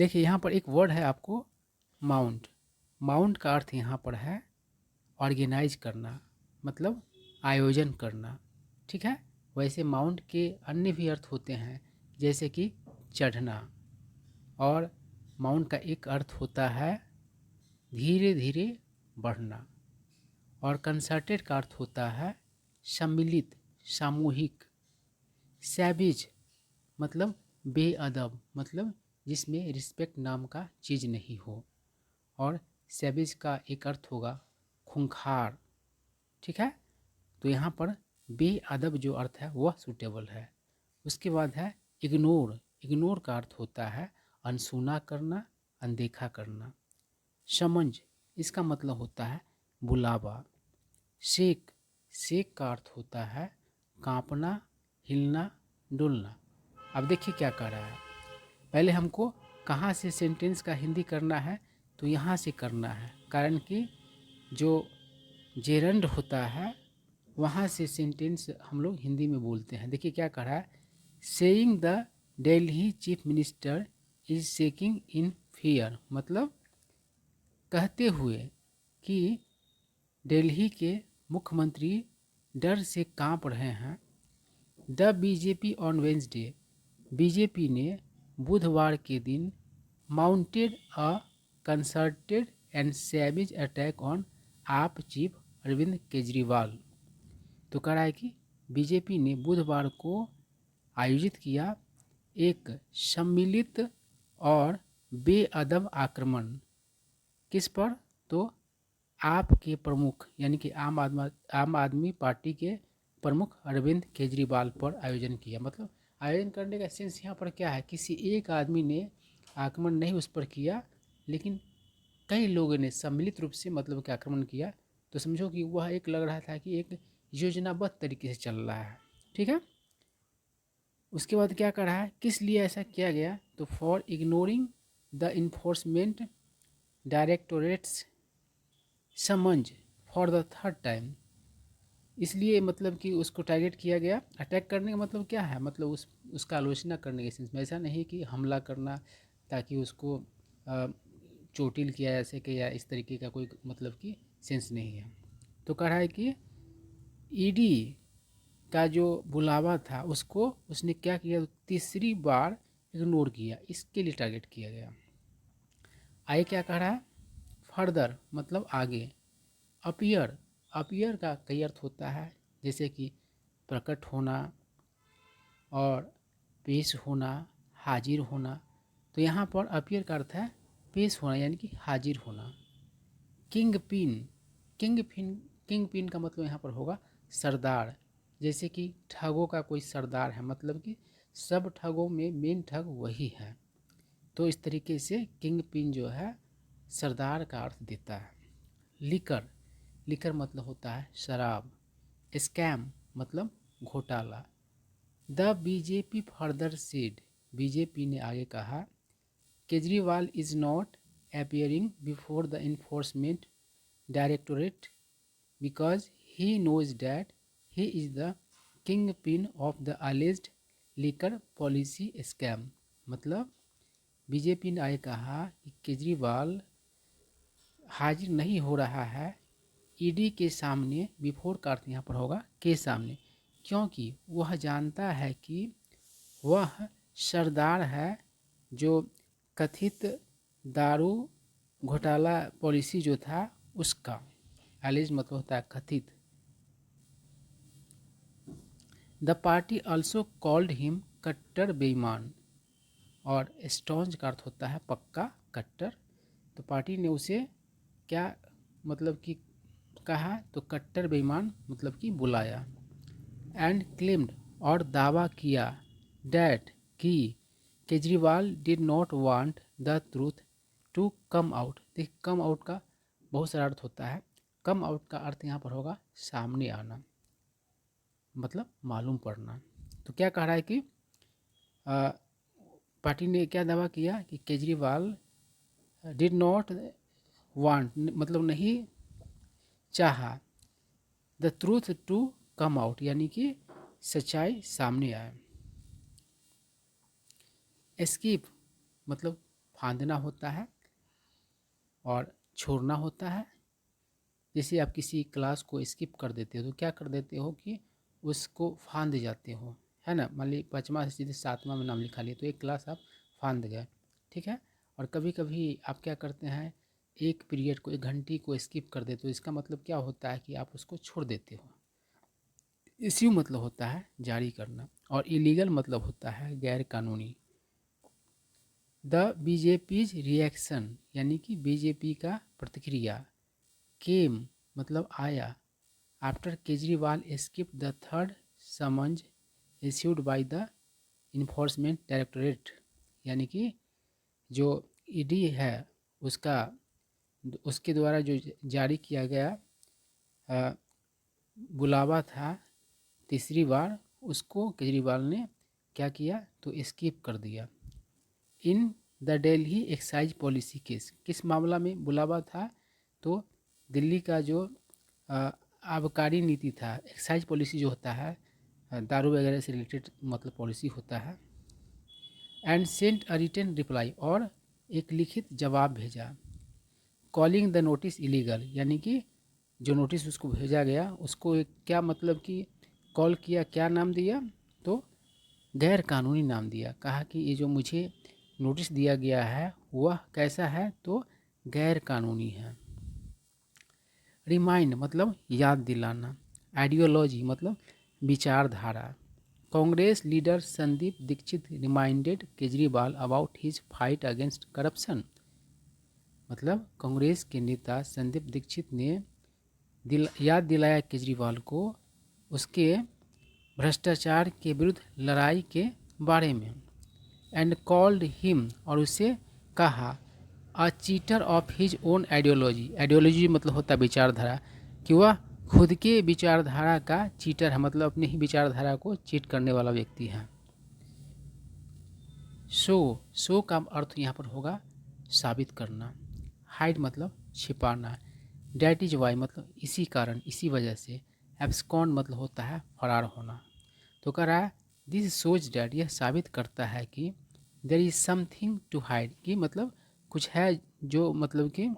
देखिए यहाँ पर एक वर्ड है आपको माउंट। माउंट का अर्थ यहाँ पर है ऑर्गेनाइज करना, मतलब आयोजन करना। ठीक है, वैसे माउंट के अन्य भी अर्थ होते हैं, जैसे कि चढ़ना। और माउंट का एक अर्थ होता है धीरे धीरे बढ़ना। और कंसर्टेड का अर्थ होता है सम्मिलित, सामूहिक। सैविज मतलब बेअदब, मतलब जिसमें रिस्पेक्ट नाम का चीज़ नहीं हो। और सैविज का एक अर्थ होगा खूंखार। ठीक है, तो यहाँ पर बेअदब जो अर्थ है वह सूटेबल है। उसके बाद है इग्नोर। इग्नोर का अर्थ होता है अनसुना करना, अनदेखा करना। समझ, इसका मतलब होता है बुलावा। शेक, शेक का अर्थ होता है कांपना, हिलना, डुलना। अब देखिए क्या कह रहा है, पहले हमको कहाँ से सेंटेंस का हिंदी करना है, तो यहाँ से करना है, कारण कि जो जेरंड होता है वहाँ से सेंटेंस हम लोग हिंदी में बोलते हैं। देखिए क्या कह रहा है, saying the Delhi chief minister is shaking in fear, मतलब कहते हुए कि दिल्ली के मुख्यमंत्री डर से कांप रहे हैं। The BJP on Wednesday, BJP ने बुधवार के दिन mounted a concerted and सैविज attack on आप चीफ अरविंद केजरीवाल। तो कह रहा है कि बीजेपी ने बुधवार को आयोजित किया एक सम्मिलित और बेअदब आक्रमण। किस पर, तो आपके प्रमुख यानी कि आम आदमी पार्टी के प्रमुख अरविंद केजरीवाल पर आयोजन किया। मतलब आयोजन करने का सेंस यहाँ पर क्या है, किसी एक आदमी ने आक्रमण नहीं उस पर किया, लेकिन कई लोगों ने सम्मिलित रूप से मतलब कि आक्रमण किया। तो समझो कि वह एक लग रहा था कि एक योजनाबद्ध तरीके से चल रहा है। ठीक है, उसके बाद क्या कर रहा है, किस लिए ऐसा किया गया, तो for ignoring the enforcement directorate's summons for the third time. इसलिए मतलब कि उसको टारगेट किया गया। अटैक करने का मतलब क्या है, मतलब उसका आलोचना करने के सेंस में, ऐसा नहीं कि हमला करना ताकि उसको चोटिल किया जा सके या इस तरीके का कोई मतलब कि सेंस नहीं है। तो कह रहा है कि ईडी का जो बुलावा था उसको उसने क्या किया, तीसरी बार इग्नोर किया, इसके लिए टारगेट किया गया। आगे क्या कह रहा है, फर्दर मतलब आगे। अपीयर, अपीयर का कई अर्थ होता है, जैसे कि प्रकट होना और पेश होना, हाजिर होना। तो यहाँ पर अपीयर का अर्थ है पेश होना यानी कि हाजिर होना। King pin, king pin, king pin का मतलब यहाँ पर होगा सरदार। जैसे कि ठगों का कोई सरदार है, मतलब कि सब ठगों में मेन ठग वही है। तो इस तरीके से किंग पिन जो है सरदार का अर्थ देता है। लिकर, लिकर मतलब होता है शराब। स्कैम मतलब घोटाला। The BJP further said, BJP ने आगे कहा, Kejriwal is not appearing before the enforcement directorate because he knows that he is the kingpin of the alleged liquor policy scam। मतलब बीजेपी ने आगे कहा कि केजरीवाल हाजिर नहीं हो रहा है ईडी के सामने, बिफोर का अर्थ यहाँ पर होगा के सामने, क्योंकि वह जानता है कि वह सरदार है जो कथित दारू घोटाला पॉलिसी जो था उसका, एलिज मतलब होता है कथित। The party also called him कट्टर बेईमान, और स्टॉन्ज का अर्थ होता है पक्का, कट्टर। तो पार्टी ने उसे क्या मतलब कि कहा, तो कट्टर बेईमान मतलब कि बुलाया। एंड क्लेम्ड और दावा किया, डैट कि Kejriwal did not want the truth to come out. देखिए कम आउट का बहुत सारा अर्थ होता है। कम आउट का अर्थ यहाँ पर होगा सामने आना, मतलब मालूम पड़ना। तो क्या कह रहा है कि पार्टी ने क्या दावा किया कि केजरीवाल डिड नॉट वांट मतलब नहीं चाहा, the truth to come out यानी कि सच्चाई सामने आए। एस्केप मतलब फांदना होता है और छोड़ना होता है। जैसे आप किसी क्लास को स्किप कर देते हो तो क्या कर देते हो कि उसको फांद जाते हो, है ना। मान ली 5वां से सीधे 7वां में नाम लिखा लिया तो एक क्लास आप फांद गए, ठीक है। और कभी कभी आप क्या करते हैं, एक पीरियड को, एक घंटी को स्किप कर देते हो। इसका मतलब क्या होता है कि आप उसको छोड़ देते हो। इश्यू मतलब होता है जारी करना, और इलीगल मतलब होता है गैर कानूनी। द बीजेपीज रिएक्शन यानी कि बीजेपी का प्रतिक्रिया। केम मतलब आया, after Kejriwal skip the third summons issued by the enforcement directorate, यानी कि जो ईडी है उसका, उसके द्वारा जो जारी किया गया बुलावा था तीसरी बार, उसको केजरीवाल ने क्या किया तो स्किप कर दिया। In the Delhi excise policy case, किस मामला में बुलावा था तो दिल्ली का जो आबकारी नीति था, एक्साइज पॉलिसी जो होता है दारू वगैरह से रिलेटेड मतलब पॉलिसी होता है। And sent a written reply, और एक लिखित जवाब भेजा। कॉलिंग द नोटिस इलीगल, यानी कि जो नोटिस उसको भेजा गया उसको एक क्या मतलब कि कॉल किया, क्या नाम दिया तो गैर कानूनी नाम दिया। कहा कि ये जो मुझे नोटिस दिया गया है वह कैसा है तो गैर कानूनी है। रिमाइंड मतलब याद दिलाना। आइडियोलॉजी मतलब विचारधारा। Congress leader Sandeep Dikshit reminded Kejriwal about his fight against corruption, मतलब कांग्रेस के नेता संदीप दीक्षित ने याद दिलाया केजरीवाल को उसके भ्रष्टाचार के विरुद्ध लड़ाई के बारे में। एंड कॉल्ड हिम, और उसे कहा a cheater of his own ideology. Ideology मतलब होता है विचारधारा, कि वह खुद के विचारधारा का चीटर है, मतलब अपने ही विचारधारा को चीट करने वाला व्यक्ति है। शो का अर्थ यहाँ पर होगा साबित करना। हाइड मतलब छिपाना। डैट इज वाई मतलब इसी कारण, इसी वजह से। एब्सकॉन्ड मतलब होता है फरार होना। तो कह रहा है दिस शोज डैट, यह साबित करता है कि there is something to hide, कि मतलब कुछ है जो मतलब कि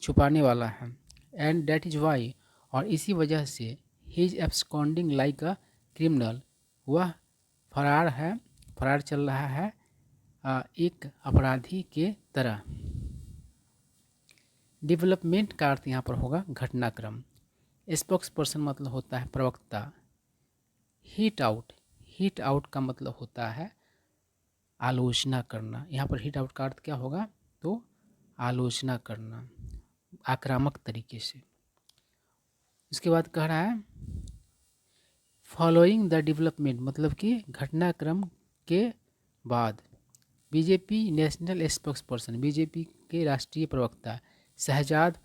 छुपाने वाला है। एंड डैट इज वाई, और इसी वजह से he is absconding like a criminal, वह फरार है, फरार चल रहा है एक अपराधी के तरह। डेवलपमेंट का अर्थ यहाँ पर होगा घटनाक्रम। स्पोक्स पर्सन मतलब होता है प्रवक्ता। हिट आउट का मतलब होता है आलोचना करना। यहाँ पर हिट आउट का अर्थ क्या होगा तो आलोचना करना आक्रामक तरीके से। इसके बाद कह रहा है फॉलोइंग द डेवलपमेंट, मतलब कि घटनाक्रम के बाद। BJP national spokes person, BJP के राष्ट्रीय प्रवक्ता शहजाद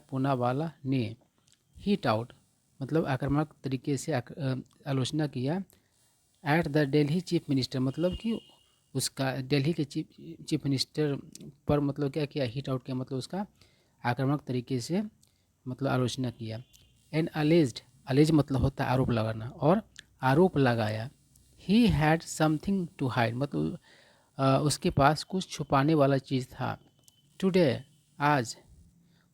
पूनावाला ने हिट आउट मतलब आक्रामक तरीके से आलोचना किया at the Delhi chief minister, मतलब कि उसका दिल्ली के चीफ मिनिस्टर पर मतलब क्या किया, हिट आउट किया, मतलब उसका आक्रामक तरीके से मतलब आलोचना किया। एंड अलेज मतलब होता है आरोप लगाना, और आरोप लगाया। He had something to hide मतलब उसके पास कुछ छुपाने वाला चीज़ था। टुडे आज,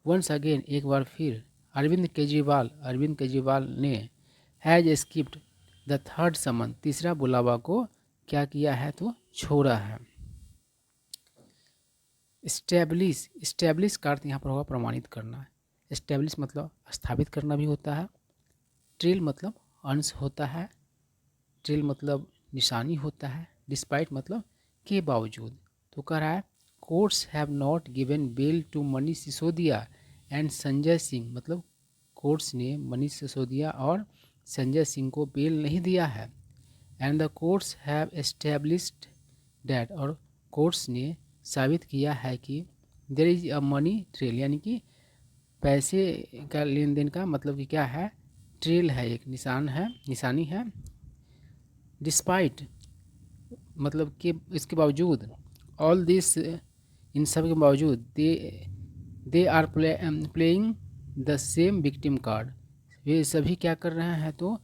वंस अगेन एक बार फिर, अरविंद केजरीवाल ने हैज स्किप्ड द थर्ड समन, तीसरा बुलावा को क्या किया है तो छोड़ा है। स्टैब्लिश का अर्थ यहाँ पर होगा प्रमाणित करना। स्टैब्लिश मतलब स्थापित करना भी होता है। ट्रेल मतलब अंश होता है। ट्रेल मतलब निशानी होता है। डिस्पाइट मतलब के बावजूद। तो कह रहा है courts have not given bail to Manish Sisodia and Sanjay Singh, मतलब कोर्ट्स ने मनीष सिसोदिया और संजय सिंह को बेल नहीं दिया है। And the courts have established that, और कोर्ट्स ने साबित किया है कि there is a money trail, यानी कि पैसे का लेन देन का मतलब कि क्या है ट्रेल है, एक निशानी है। डिस्पाइट मतलब कि इसके बावजूद। ऑल दिस इन सब के बावजूद they are playing the same victim card, वे सभी क्या कर रहे हैं तो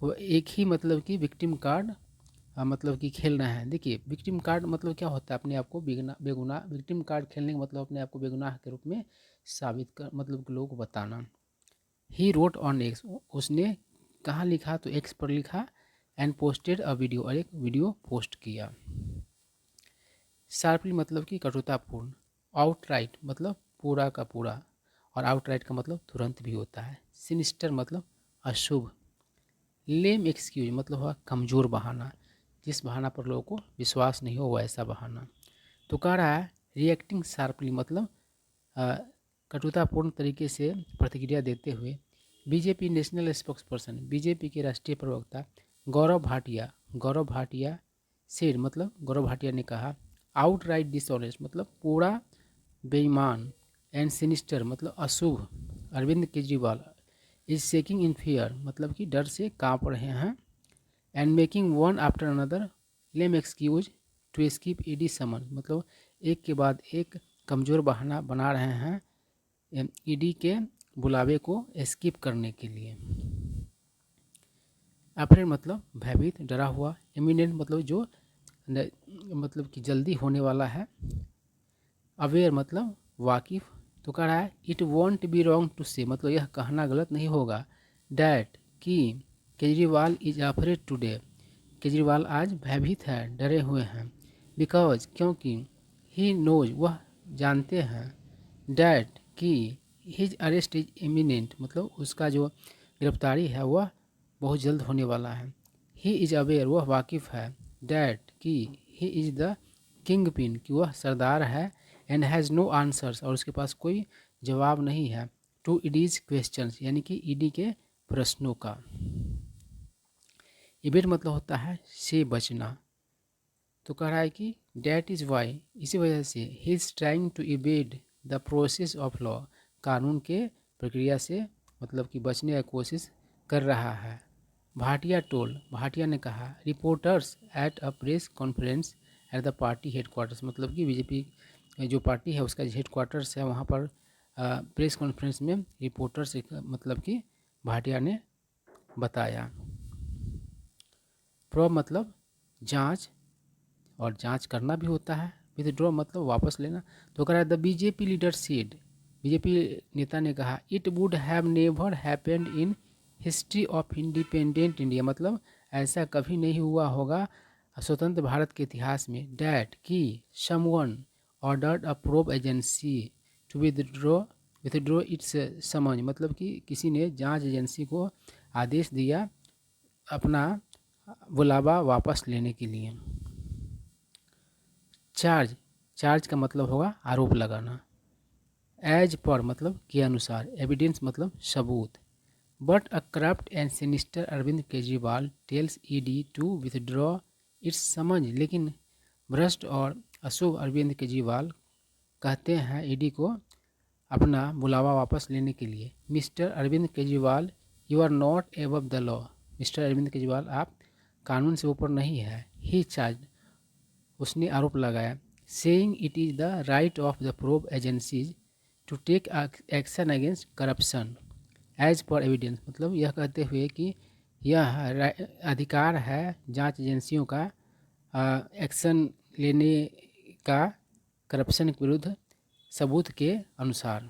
वो एक ही मतलब कि विक्टिम कार्ड मतलब कि खेल रहे हैं। देखिए विक्टिम कार्ड मतलब क्या होता है, अपने आप को बेगुनाह विक्टिम कार्ड खेलने का मतलब अपने आप को बेगुनाह के रूप में साबित कर, मतलब लोगों को बताना। ही रोट ऑन एक्स, उसने कहाँ लिखा, तो एक्स पर लिखा। एंड पोस्टेड अ वीडियो, और एक वीडियो पोस्ट किया। शार्पली मतलब कि कठोरतापूर्ण। आउटराइट मतलब पूरा का पूरा, और आउटराइट का मतलब तुरंत भी होता है। सिनिस्टर मतलब अशुभ। लेम एक्सक्यूज मतलब हुआ कमज़ोर बहाना, जिस बहाना पर लोगों को विश्वास नहीं हो वैसा बहाना। तो कह रहा है रिएक्टिंग शार्पली मतलब कटुतापूर्ण तरीके से प्रतिक्रिया देते हुए। बीजेपी नेशनल स्पोक्सपर्सन, बीजेपी के राष्ट्रीय प्रवक्ता गौरव भाटिया सेड मतलब गौरव भाटिया ने कहा, आउटराइट डिसऑनेस्ट मतलब पूरा बेईमान, एंड सिनिस्टर मतलब अशुभ, Arvind Kejriwal is shaking in fear मतलब कि डर से कांप रहे हैं। And making one after another lame excuse to skip ED summon मतलब एक के बाद एक कमज़ोर बहाना बना रहे हैं ईडी के बुलावे को स्किप करने के लिए। अफ्रेड मतलब भयभीत, डरा हुआ। इमिनेंट मतलब जो मतलब कि जल्दी होने वाला है। अवेयर मतलब वाकिफ। तो कह रहा है it won't be wrong to say मतलब यह कहना गलत नहीं होगा डैट कि Kejriwal is afraid today, Kejriwal आज भयभीत है, डरे हुए हैं। बिकॉज क्योंकि ही नोज वह जानते हैं, डैट कि हिज अरेस्ट इज इमिनेंट मतलब उसका जो गिरफ्तारी है वह बहुत जल्द होने वाला है। ही इज अवेयर वह वाकिफ़ है, डैट कि he is the king pin कि वह सरदार है। एंड हैज़ नो आंसर्स और उसके पास कोई जवाब नहीं है। टू ईडीज क्वेश्चंस यानी कि ईडी के प्रश्नों का। इवेट मतलब होता है से बचना। तो कह रहा है कि डैट इज़ वाई इसी वजह से ही is trying to evade the process of law कानून के प्रक्रिया से मतलब कि बचने की कोशिश कर रहा है। भाटिया ने कहा reporters at a press conference at the party headquarters मतलब कि बीजेपी जो पार्टी है उसका हेडक्वार्टर्स है वहाँ पर प्रेस कॉन्फ्रेंस में रिपोर्टर्स मतलब कि भाटिया ने बताया। प्रोब मतलब जांच, और जांच करना भी होता है। विथड्रॉ मतलब वापस लेना। तो कह रहा है the BJP leader said, BJP नेता ने कहा it would have never happened in history of independent India मतलब ऐसा कभी नहीं हुआ होगा स्वतंत्र भारत के इतिहास में। डैट कि someone ordered a probe agency to withdraw its summon मतलब कि किसी ने जांच एजेंसी को आदेश दिया अपना बुलावा वापस लेने के लिए। चार्ज का मतलब होगा आरोप लगाना। एज पर मतलब के अनुसार। एविडेंस मतलब सबूत। But a corrupt and sinister Arvind Kejriwal tells ED to withdraw its summon लेकिन भ्रष्ट और अशुभ अरविंद केजरीवाल कहते हैं ईडी को अपना बुलावा वापस लेने के लिए। Mister Arvind Kejriwal you are not above the law, Mister Arvind Kejriwal आप कानून से ऊपर नहीं है। ही चार्ज उसने आरोप लगाया saying it is the right of the probe agencies to take action against corruption as per evidence मतलब यह कहते हुए कि यह अधिकार है जांच एजेंसियों का एक्शन लेने का करप्शन के विरुद्ध सबूत के अनुसार।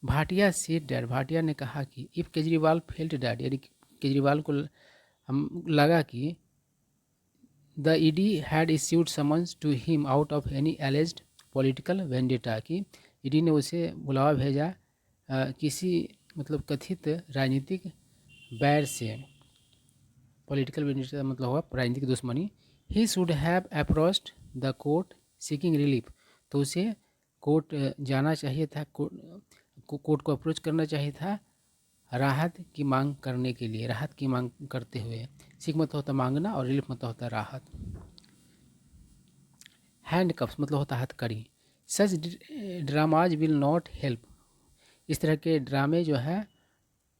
भाटिया सेड डैट, भाटिया ने कहा कि इफ़ केजरीवाल फेल्ट डैट यानी केजरीवाल को हम लगा कि the ED had issued summons to him out of any alleged political vendetta कि ईडी ने उसे बुलावा भेजा किसी मतलब कथित राजनीतिक बैर से। पॉलिटिकल वेंडेटा मतलब होगा राजनीतिक दुश्मनी। He should have approached the court seeking relief तो उसे कोर्ट जाना चाहिए था, कोर्ट को अप्रोच करना चाहिए था राहत की मांग करने के लिए, राहत की मांग करते हुए। सीख मतलब होता मांगना और रिलीफ मतलब होता राहत। हैंडकफ्स मतलब होता हथकड़ी। सच ड्रामाज विल नॉट हेल्प, इस तरह के ड्रामे जो है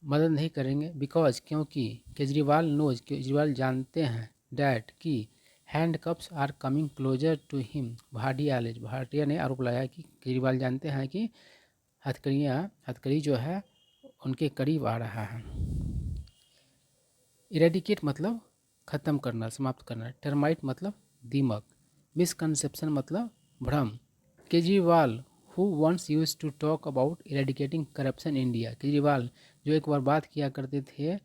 मदद नहीं करेंगे। बिकॉज क्योंकि केजरीवाल जानते हैं डैट कि handcuffs are coming closer to him. Bhatia ने आरोप लगाया कि केजरीवाल जानते हैं कि हथकड़ी जो है उनके करीब आ रहा है। इरेडिकेट मतलब ख़त्म करना, समाप्त करना। टर्माइट मतलब दीमक। मिसकंसेप्शन मतलब भ्रम। Kejriwal who once use to talk about eradicating corruption India, Kejriwal जो एक बार बात किया करते थे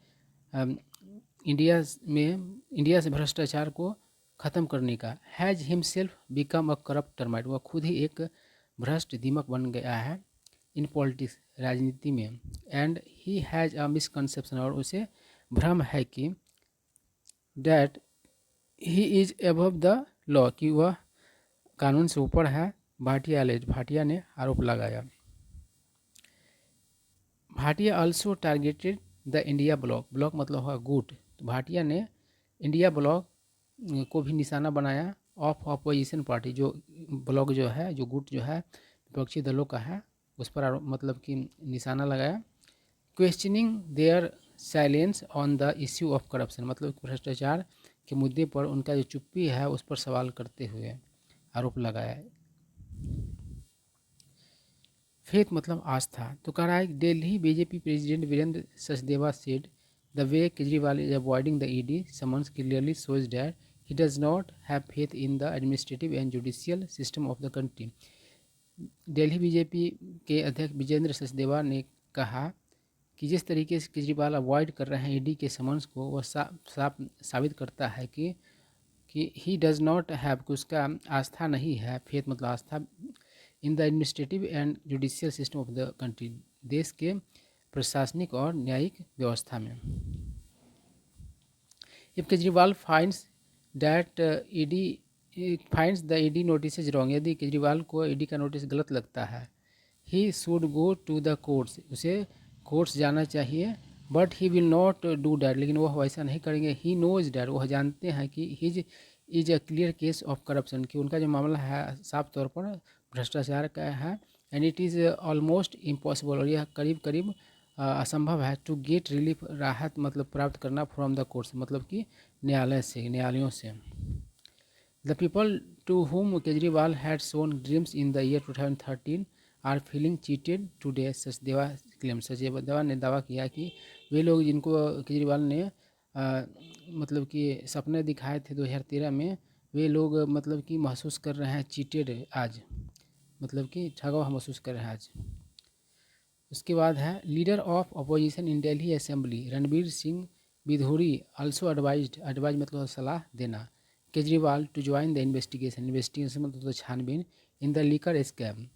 इंडिया से भ्रष्टाचार को ख़त्म करने का। Has himself become a corrupt termite, वह खुद ही एक भ्रष्ट दीमक बन गया है इन पॉलिटिक्स, राजनीति में। And he has a misconception, और उसे भ्रम है कि that he is above the law, कि वह कानून से ऊपर है। भाटिया एलेज, भाटिया ने आरोप लगाया। Bhatia also targeted the India block, block मतलब हुआ गुट, तो भाटिया ने इंडिया ब्लॉक को भी निशाना बनाया ऑफ अपोजिशन पार्टी, जो ब्लॉक जो है, जो गुट जो है विपक्षी दलों का है, उस पर मतलब कि निशाना लगाया। Questioning their silence on the issue of corruption, मतलब भ्रष्टाचार के मुद्दे पर उनका जो चुप्पी है उस पर सवाल करते हुए आरोप लगाया। फेथ मतलब आस्था, तो कह रहा है Delhi BJP president Virendra Sachdeva said the way Kejriwal is avoiding the ED summons clearly shows that he does not have faith in the administrative and judicial system of the country. Delhi BJP के अध्यक्ष विजेंद्र सचदेवा ने कहा कि जिस तरीके से केजरीवाल अवॉइड कर रहे हैं ईडी के समन्स को, वह साफ साबित करता है कि ही डज नॉट हैव, कि उसका आस्था नहीं है, फेथ मतलब आस्था, in the administrative and judicial system of the country, देश के प्रशासनिक और न्यायिक व्यवस्था में। If Kejriwal finds that finds the ED notice wrong, यदि केजरीवाल को ईडी का नोटिस गलत लगता है, he should go to the courts, उसे कोर्ट्स जाना चाहिए। But he will not do that, लेकिन वह वैसा नहीं करेंगे। ही नोज डैट, वह जानते हैं कि his is a clear case of corruption, कि उनका जो मामला है साफ तौर पर भ्रष्टाचार का है। And it is almost impossible, और यह करीब करीब असंभव है टू गेट रिलीफ, राहत मतलब प्राप्त करना, फ्रॉम द कोर्ट्स मतलब कि न्यायालय से, न्यायालयों से। The people to whom Kejriwal had shown dreams in the year 2013 are feeling cheated today, Sachdeva claim, Sachdeva ने दावा किया कि वे लोग जिनको केजरीवाल ने मतलब कि सपने दिखाए थे 2013 में, वे लोग मतलब कि महसूस कर रहे हैं चीटेड आज, मतलब कि ठगा हुआ महसूस कर रहे हैं आज। उसके बाद है leader of opposition in Delhi assembly Ranbir Singh Bidhuri also advise मतलब सलाह देना Kejriwal to join the investigation मतलब तो छानबीन in the liquor scam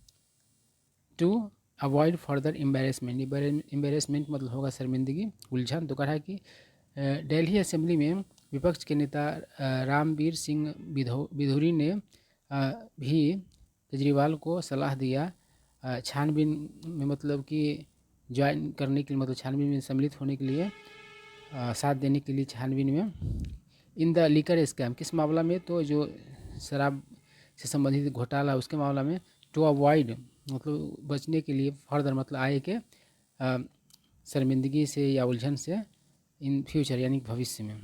to avoid further embarrassment मतलब होगा शर्मिंदगी, उलझन। तो कहा है कि दिल्ली असेंबली में विपक्ष के नेता रामबीर सिंह बिधूरी ने भी केजरीवाल को सलाह दिया छानबीन में मतलब कि ज्वाइन करने के लिए, मतलब छानबीन में सम्मिलित होने के लिए, साथ देने के लिए छानबीन में। इन द लीकर स्कैम, किस मामला में, तो जो शराब से संबंधित घोटाला उसके मामला में। टू अवॉइड मतलब बचने के लिए, फर्दर मतलब आए के शर्मिंदगी से या उलझन से, इन फ्यूचर यानी भविष्य में।